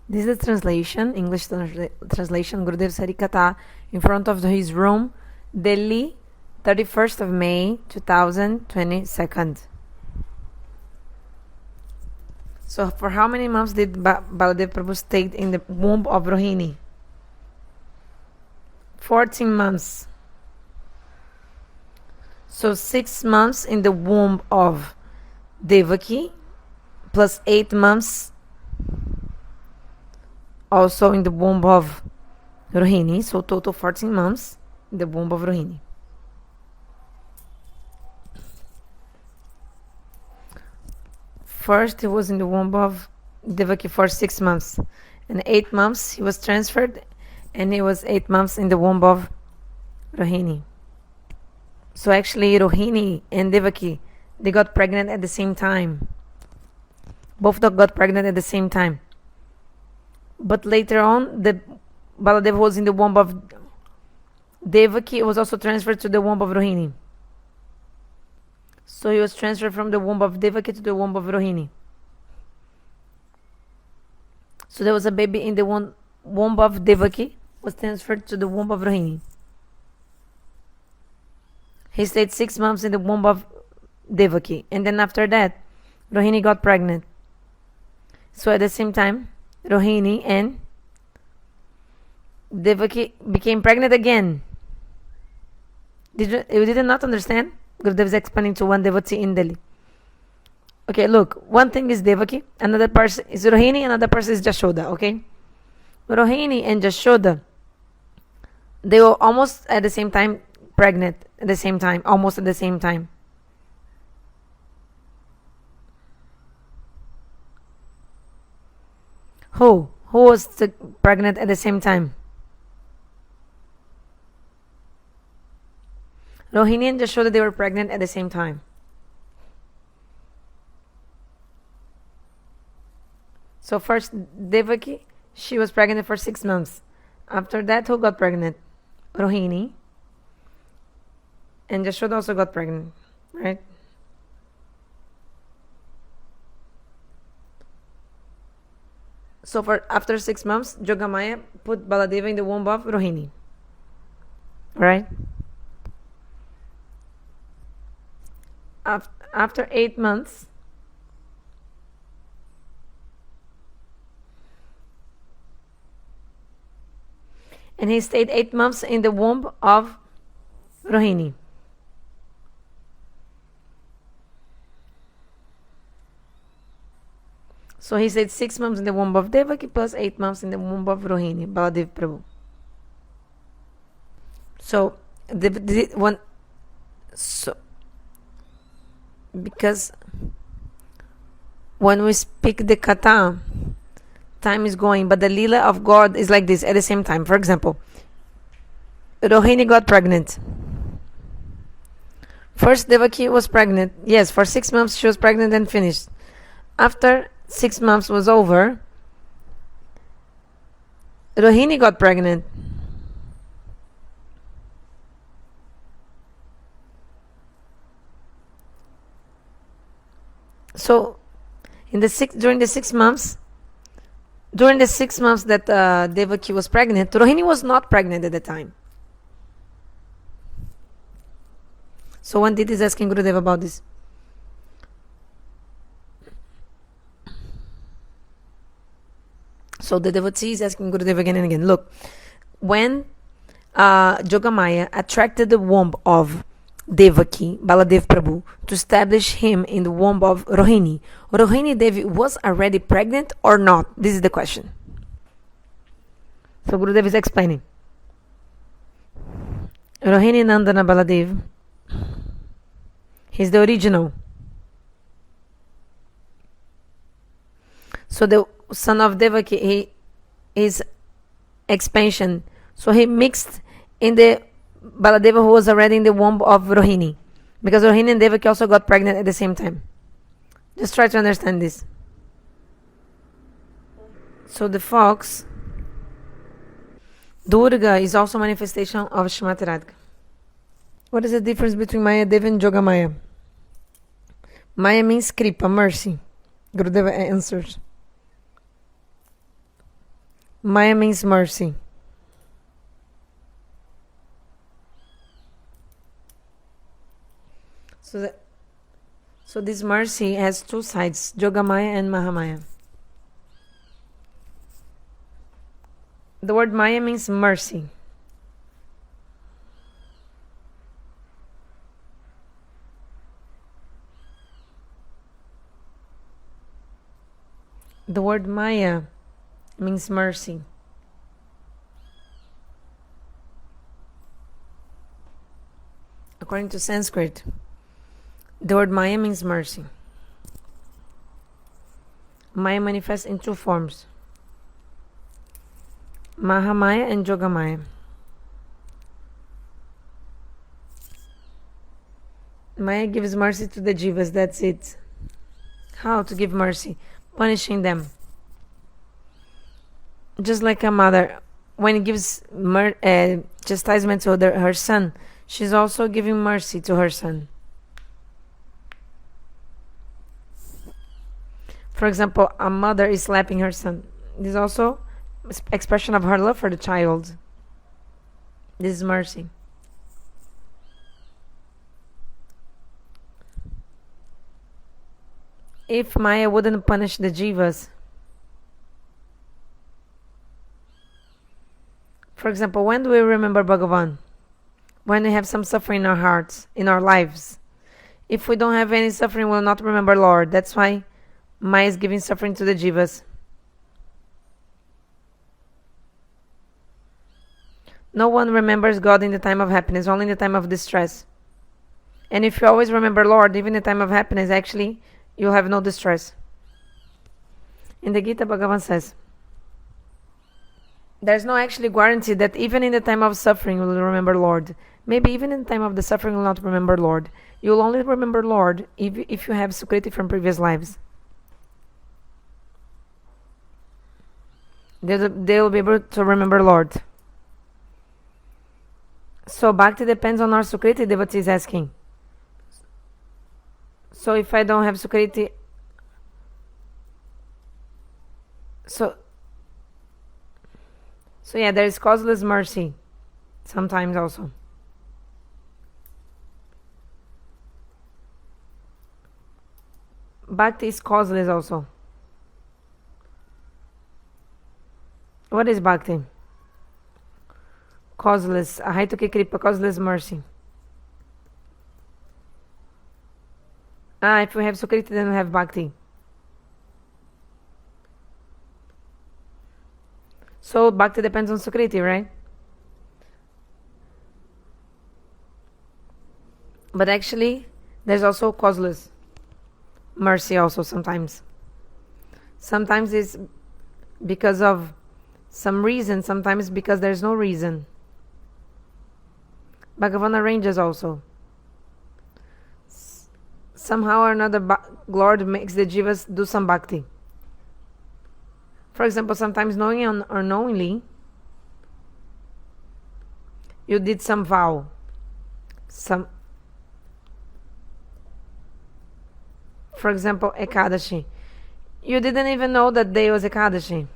This is the translation, English translation. Gurudev Sarikata in front of his room, Delhi, 31st of May, 2022. So for how many months did Baladeva Prabhu stay in the womb of Rohini? 14 months. So 6 months in the womb of Devaki, plus 8 months also in the womb of Rohini. So total 14 months in the womb of Rohini. First, he was in the womb of Devaki for 6 months. And 8 months he was transferred, and he was 8 months in the womb of Rohini. So actually, Rohini and Devaki, they got pregnant at the same time. Both got pregnant at the same time. But later on, the Baladeva was in the womb of Devaki, was also transferred to the womb of Rohini. So he was transferred from the womb of Devaki to the womb of Rohini. So there was a baby in the womb of Devaki, was transferred to the womb of Rohini. He stayed 6 months in the womb of Devaki. And then after that, Rohini got pregnant. So at the same time, Rohini and Devaki became pregnant again. You did not understand? Gurudev is explaining to one devotee in Delhi. Okay, look. One thing is Devaki, another person is Rohini, another person is Yashoda, okay? Rohini and Yashoda, they were almost at the same time pregnant, at the same time, almost at the same time. Who was pregnant at the same time? Rohini and Yashoda, they were pregnant at the same time. So first, Devaki, she was pregnant for 6 months. After that, who got pregnant? Rohini. And Yashoda also got pregnant, right? So after 6 months, Yogamaya put Baladeva in the womb of Rohini. Right? After 8 months, and he stayed 8 months in the womb of Rohini. So he stayed 6 months in the womb of Devaki plus 8 months in the womb of Rohini, Baladeva Prabhu. So because when we speak the kata, time is going, but the lila of God is like this at the same time. For example, Rohini got pregnant. First, Devaki was pregnant. Yes, for 6 months she was pregnant and finished. After 6 months was over, Rohini got pregnant. So, during the 6 months that Devaki was pregnant, Rohini was not pregnant at the time. So one Diti is asking Gurudev about this. So the devotee is asking Gurudev again and again. Look, when Yogamaya attracted the womb of Devaki, Baladeva Prabhu, to establish him in the womb of Rohini, Rohini Devi was already pregnant or not? This is the question. So Gurudev is explaining. Rohini-nandana Baladeva, he's the original. So the son of Devaki, he is expansion. So he mixed in the Baladeva who was already in the womb of Rohini, because Rohini and Devaki also got pregnant at the same time. Just try to understand this. So the fox, Durga, is also manifestation of Shrimati Radhika. What is the difference between Maya Deva and Yogamaya? Maya means kripa, mercy. Gurudeva answers. Maya means mercy. So this mercy has two sides, Yogamaya and Mahamaya. The word Maya means mercy. The word Maya means mercy. According to Sanskrit, the word Maya means mercy. Maya manifests in two forms, Mahamaya and Yogamaya. Maya gives mercy to the jivas, that's it. How to give mercy? Punishing them. Just like a mother, when it gives chastisement to her son, she's also giving mercy to her son. For example, a mother is slapping her son. This is also expression of her love for the child. This is mercy. If Maya wouldn't punish the jivas, for example, when do we remember Bhagavan? When we have some suffering in our hearts, in our lives. If we don't have any suffering, we will not remember Lord. That's why Maya is giving suffering to the jivas. No one remembers God in the time of happiness, only in the time of distress. And if you always remember Lord, even in the time of happiness, actually, you'll have no distress. In the Gita, Bhagavan says, there's no actually guarantee that even in the time of suffering you will remember Lord. Maybe even in the time of the suffering you will not remember Lord. You'll only remember Lord if you have sukriti from previous lives. They'll be able to remember Lord. So bhakti depends on our sukriti, devotee is asking. So if I don't have sukriti, so yeah, there is causeless mercy sometimes also. Bhakti is causeless also. What is bhakti? Causeless, ahaituki kripa, causeless mercy. If we have sukriti, then we have bhakti. So bhakti depends on sukriti, right? But actually, there's also causeless mercy also sometimes. Sometimes it's because of some reason, sometimes because there's no reason. Bhagavan arranges also. Somehow or another, Lord makes the jivas do some bhakti. For example, sometimes knowing or unknowingly, you did some vow. For example, Ekadashi. You didn't even know that day was Ekadashi.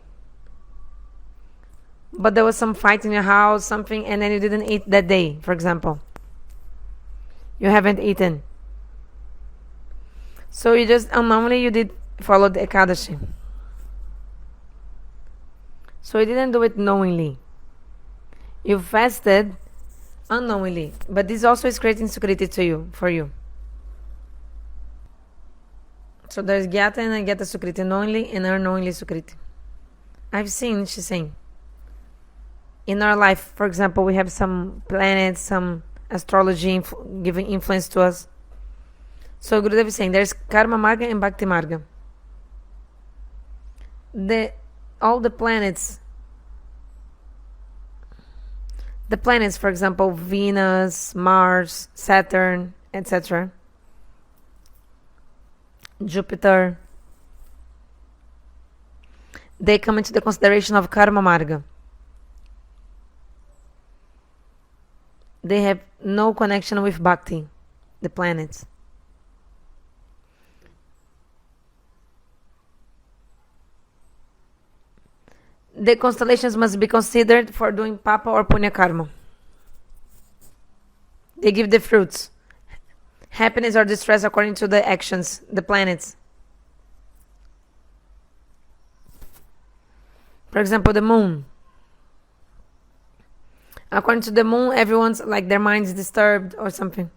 But there was some fight in your house, something, and then you didn't eat that day, for example. You haven't eaten. So you just unknowingly you did follow the Ekadashi. So you didn't do it knowingly. You fasted unknowingly. But this also is creating sukriti for you. So there's Gyata and Agyata sukriti, knowingly and unknowingly sukriti. I've seen, she's saying, in our life, for example, we have some planets, some astrology giving influence to us. So Gurudev is saying there's karma marga and bhakti marga. All the planets, for example, Venus, Mars, Saturn, etc., Jupiter, they come into the consideration of karma marga. They have no connection with bhakti, the planets. the constellations must be considered for doing papa or punya karma. They give the fruits. Happiness or distress according to the actions, the planets. For example, the moon. According to the moon, everyone's like their mind is disturbed or something.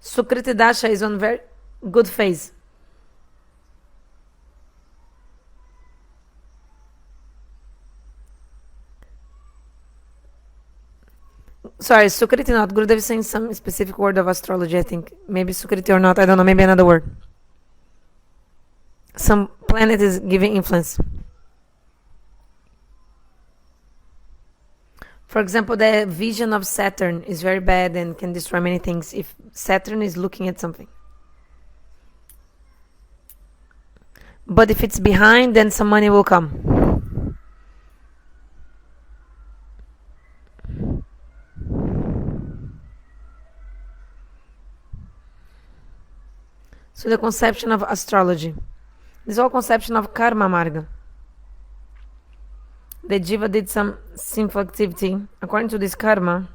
Sukriti dasha is on very good phase. Sorry, Sukriti not. Gurudev is saying some specific word of astrology, I think. Maybe Sukriti or not, I don't know, maybe another word. Some planet is giving influence. For example, the vision of Saturn is very bad and can destroy many things if Saturn is looking at something. But if it's behind, then some money will come. So the conception of astrology. This whole conception of karma marga. The jiva did some sinful activity. According to this karma,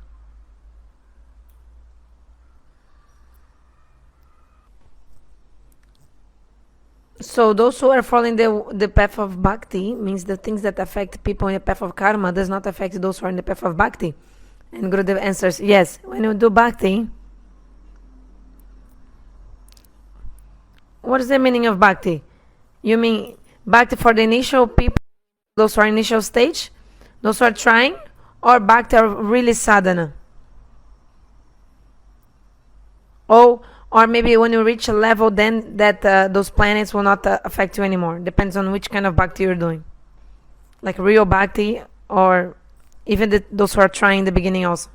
so those who are following the path of bhakti, means the things that affect people in the path of karma does not affect those who are in the path of bhakti. And Gurudev answers, yes, when you do bhakti, what is the meaning of bhakti? You mean bhakti for the initial people, those who are initial stage, those who are trying, or bhakti are really sadhana? Or maybe when you reach a level, then that those planets will not affect you anymore. Depends on which kind of bhakti you're doing. Like real bhakti, or even those who are trying in the beginning also.